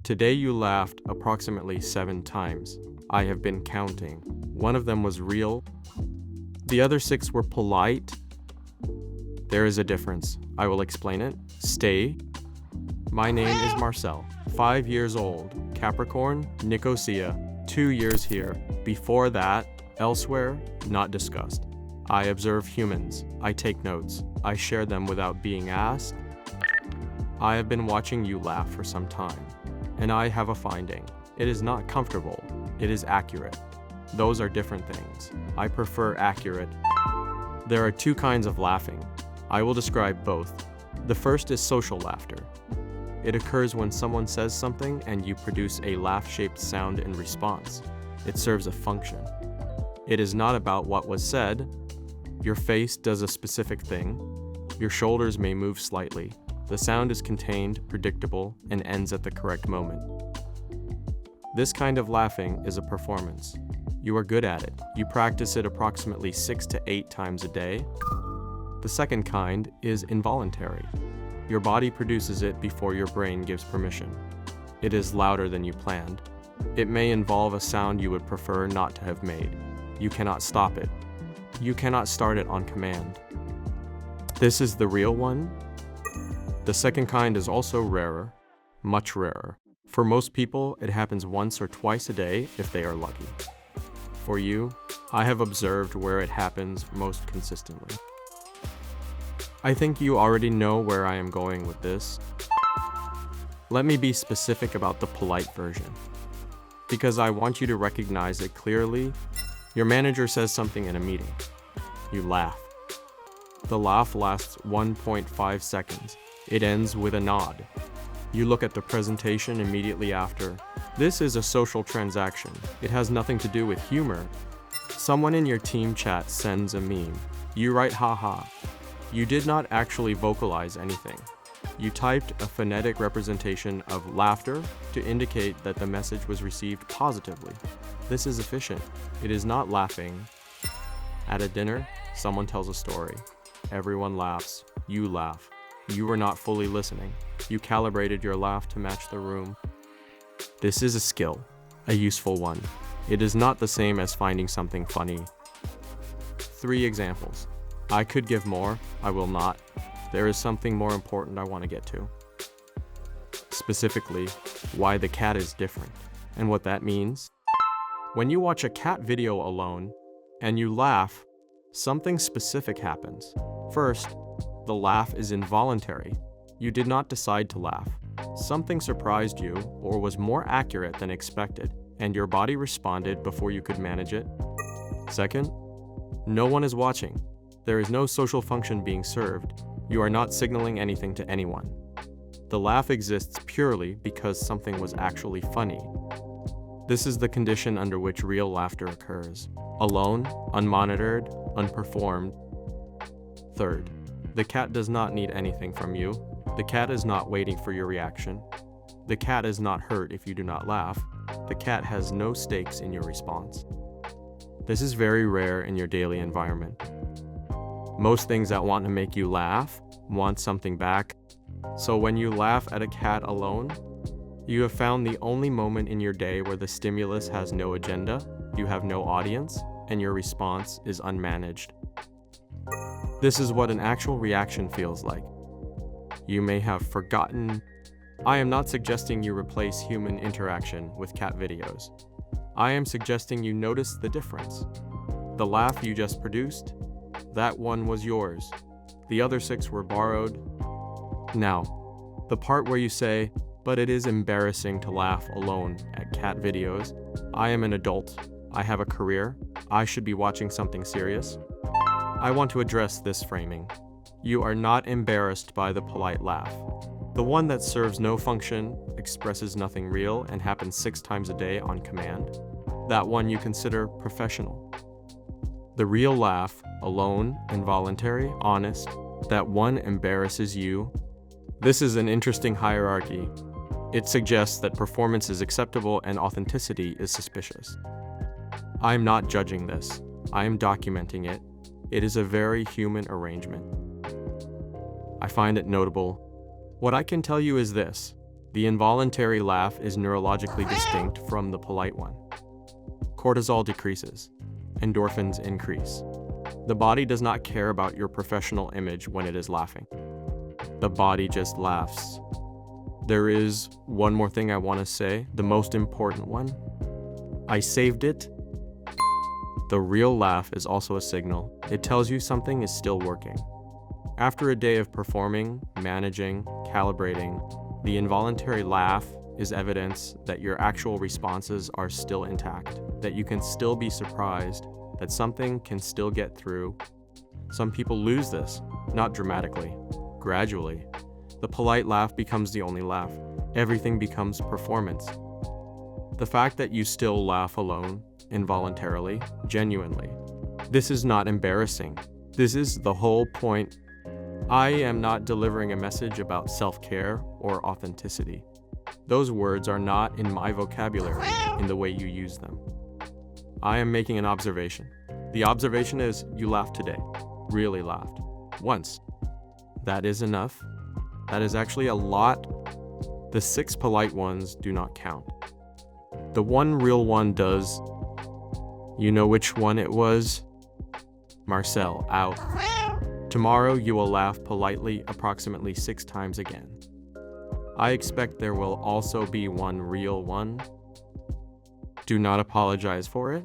Today you laughed approximately 7 times. I have been counting. One of them was real. The other 6 were polite. There is a difference. I will explain it. Stay. My name is Marcel, 5 years old, Capricorn, Nicosia, 2 years here. Before that, elsewhere, not discussed. I observe humans. I take notes. I share them without being asked. I have been watching you laugh for some time, and I have a finding. It is not comfortable. It is accurate. Those are different things. I prefer accurate. There are 2 kinds of laughing. I will describe both. The first is social laughter. It occurs when someone says something and you produce a laugh-shaped sound in response. It serves a function. It is not about what was said. Your face does a specific thing. Your shoulders may move slightly. The sound is contained, predictable, and ends at the correct moment. This kind of laughing is a performance. You are good at it. You practice it approximately 6 to 8 times a day. The second kind is involuntary. Your body produces it before your brain gives permission. It is louder than you planned. It may involve a sound you would prefer not to have made. You cannot stop it. You cannot start it on command. This is the real one. The second kind is also rarer, much rarer. For most people, it happens once or twice a day if they are lucky. For you, I have observed where it happens most consistently. I think you already know where I am going with this. Let me be specific about the polite version, because I want you to recognize it clearly. Your manager says something in a meeting. You laugh. The laugh lasts 1.5 seconds. It ends with a nod. You look at the presentation immediately after. This is a social transaction. It has nothing to do with humor. Someone in your team chat sends a meme. You write haha. You did not actually vocalize anything. You typed a phonetic representation of laughter to indicate that the message was received positively. This is efficient. It is not laughing. At a dinner, someone tells a story. Everyone laughs. You laugh. You were not fully listening. You calibrated your laugh to match the room. This is a skill, a useful one. It is not the same as finding something funny. 3 examples. I could give more. I will not. There is something more important I want to get to. Specifically, why the cat is different and what that means. When you watch a cat video alone and you laugh, something specific happens. First, the laugh is involuntary. You did not decide to laugh. Something surprised you or was more accurate than expected, and your body responded before you could manage it. Second, no one is watching. There is no social function being served. You are not signaling anything to anyone. The laugh exists purely because something was actually funny. This is the condition under which real laughter occurs. Alone, unmonitored, unperformed. Third, the cat does not need anything from you. The cat is not waiting for your reaction. The cat is not hurt if you do not laugh. The cat has no stakes in your response. This is very rare in your daily environment. Most things that want to make you laugh want something back. So when you laugh at a cat alone, you have found the only moment in your day where the stimulus has no agenda, you have no audience, and your response is unmanaged. This is what an actual reaction feels like. You may have forgotten. I am not suggesting you replace human interaction with cat videos. I am suggesting you notice the difference. The laugh you just produced, that one was yours. The other 6 were borrowed. Now, the part where you say, but it is embarrassing to laugh alone at cat videos. I am an adult. I have a career. I should be watching something serious. I want to address this framing. You are not embarrassed by the polite laugh. The one that serves no function, expresses nothing real, and happens 6 times a day on command. That one you consider professional. The real laugh, alone, involuntary, honest, that one embarrasses you. This is an interesting hierarchy. It suggests that performance is acceptable and authenticity is suspicious. I am not judging this. I am documenting it. It is a very human arrangement. I find it notable. What I can tell you is this. The involuntary laugh is neurologically distinct from the polite one. Cortisol decreases. Endorphins increase. The body does not care about your professional image when it is laughing. The body just laughs. There is one more thing I want to say, the most important one. I saved it. The real laugh is also a signal. It tells you something is still working. After a day of performing, managing, calibrating, the involuntary laugh is evidence that your actual responses are still intact, that you can still be surprised, that something can still get through. Some people lose this, not dramatically, gradually. The polite laugh becomes the only laugh. Everything becomes performance. The fact that you still laugh alone, involuntarily, genuinely. This is not embarrassing. This is the whole point. I am not delivering a message about self-care or authenticity. Those words are not in my vocabulary in the way you use them. I am making an observation. The observation is you laughed today. Really laughed. Once. That is enough. That is actually a lot. The 6 polite ones do not count. The one real one does. You know which one it was? Marcel, out. Tomorrow you will laugh politely approximately 6 times again. I expect there will also be one real one. Do not apologize for it.